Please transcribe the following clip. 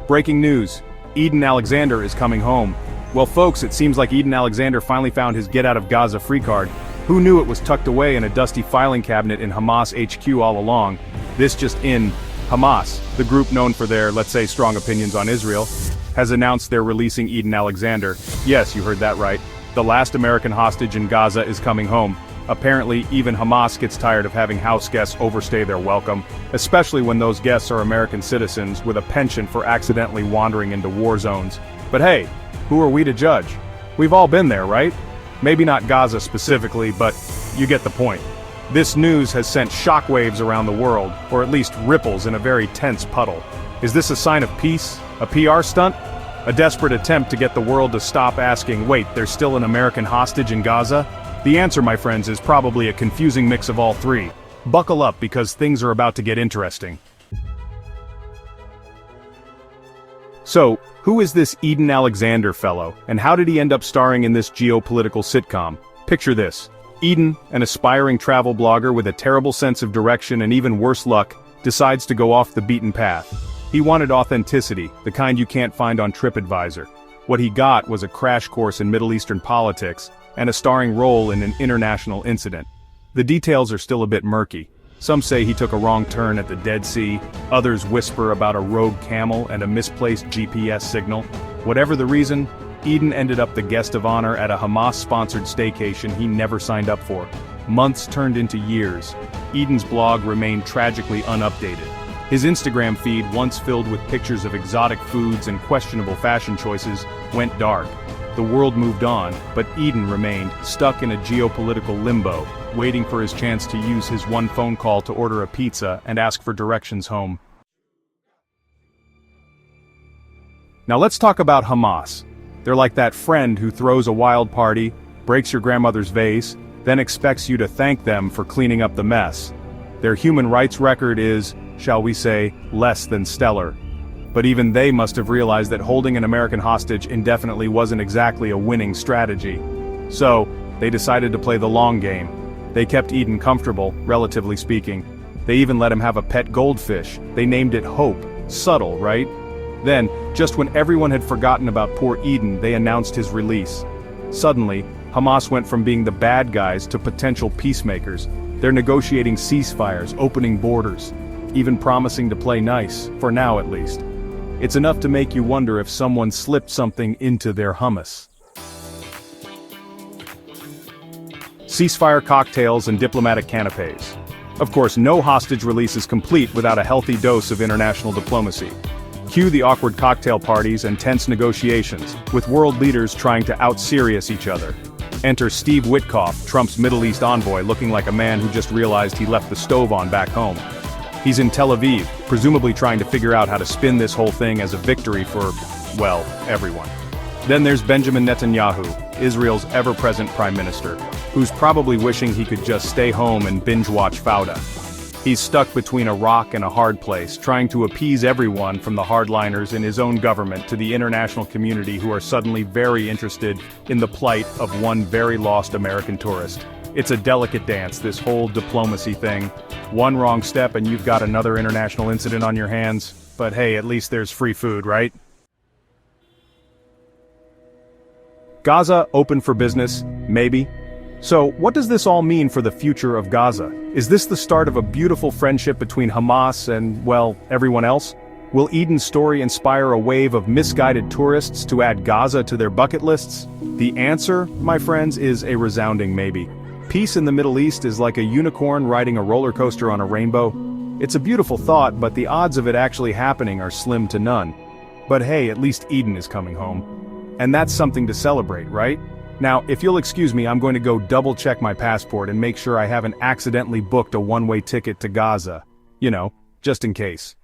Breaking news. Edan Alexander is coming home. Well folks, it seems like Edan Alexander finally found his get out of Gaza free card. Who knew it was tucked away in a dusty filing cabinet in Hamas HQ all along? This just in. Hamas, the group known for their, let's say, strong opinions on Israel, has announced they're releasing Edan Alexander. Yes, you heard that right. The last American hostage in Gaza is coming home. Apparently, even Hamas gets tired of having house guests overstay their welcome, especially when those guests are American citizens with a penchant for accidentally wandering into war zones. But hey, who are we to judge? We've all been there, right? Maybe not Gaza specifically, but you get the point. This news has sent shockwaves around the world, or at least ripples in a very tense puddle. Is this a sign of peace? A PR stunt? A desperate attempt to get the world to stop asking, wait, there's still an American hostage in Gaza? The answer, my friends, is probably a confusing mix of all three. Buckle up because things are about to get interesting. So, who is this Edan Alexander fellow, and how did he end up starring in this geopolitical sitcom? Picture this. Edan, an aspiring travel blogger with a terrible sense of direction and even worse luck, decides to go off the beaten path. He wanted authenticity, the kind you can't find on TripAdvisor. What he got was a crash course in Middle Eastern politics, and a starring role in an international incident. The details are still a bit murky. Some say he took a wrong turn at the Dead Sea, others whisper about a rogue camel and a misplaced GPS signal. Whatever the reason, Edan ended up the guest of honor at a Hamas-sponsored staycation he never signed up for. Months turned into years. Edan's blog remained tragically unupdated. His Instagram feed, once filled with pictures of exotic foods and questionable fashion choices, went dark. The world moved on, but Edan remained, stuck in a geopolitical limbo, waiting for his chance to use his one phone call to order a pizza and ask for directions home. Now let's talk about Hamas. They're like that friend who throws a wild party, breaks your grandmother's vase, then expects you to thank them for cleaning up the mess. Their human rights record is, shall we say, less than stellar. But even they must have realized that holding an American hostage indefinitely wasn't exactly a winning strategy. So, they decided to play the long game. They kept Edan comfortable, relatively speaking. They even let him have a pet goldfish. They named it Hope. Subtle, right? Then, just when everyone had forgotten about poor Edan, they announced his release. Suddenly, Hamas went from being the bad guys to potential peacemakers. They're negotiating ceasefires, opening borders, even promising to play nice, for now at least. It's enough to make you wonder if someone slipped something into their hummus. Ceasefire cocktails and diplomatic canapés. Of course, no hostage release is complete without a healthy dose of international diplomacy. Cue the awkward cocktail parties and tense negotiations, with world leaders trying to out-serious each other. Enter Steve Witkoff, Trump's Middle East envoy, looking like a man who just realized he left the stove on back home. He's in Tel Aviv, presumably trying to figure out how to spin this whole thing as a victory for, well, everyone. Then there's Benjamin Netanyahu, Israel's ever-present prime minister, who's probably wishing he could just stay home and binge-watch Fauda. He's stuck between a rock and a hard place, trying to appease everyone from the hardliners in his own government to the international community who are suddenly very interested in the plight of one very lost American tourist. It's a delicate dance, this whole diplomacy thing. One wrong step and you've got another international incident on your hands. But hey, at least there's free food, right? Gaza open for business? Maybe. So, what does this all mean for the future of Gaza? Is this the start of a beautiful friendship between Hamas and, well, everyone else? Will Edan's story inspire a wave of misguided tourists to add Gaza to their bucket lists? The answer, my friends, is a resounding maybe. Peace in the Middle East is like a unicorn riding a roller coaster on a rainbow. It's a beautiful thought, but the odds of it actually happening are slim to none. But hey, at least Edan is coming home. And that's something to celebrate, right? Now, if you'll excuse me, I'm going to go double-check my passport and make sure I haven't accidentally booked a one-way ticket to Gaza. You know, just in case.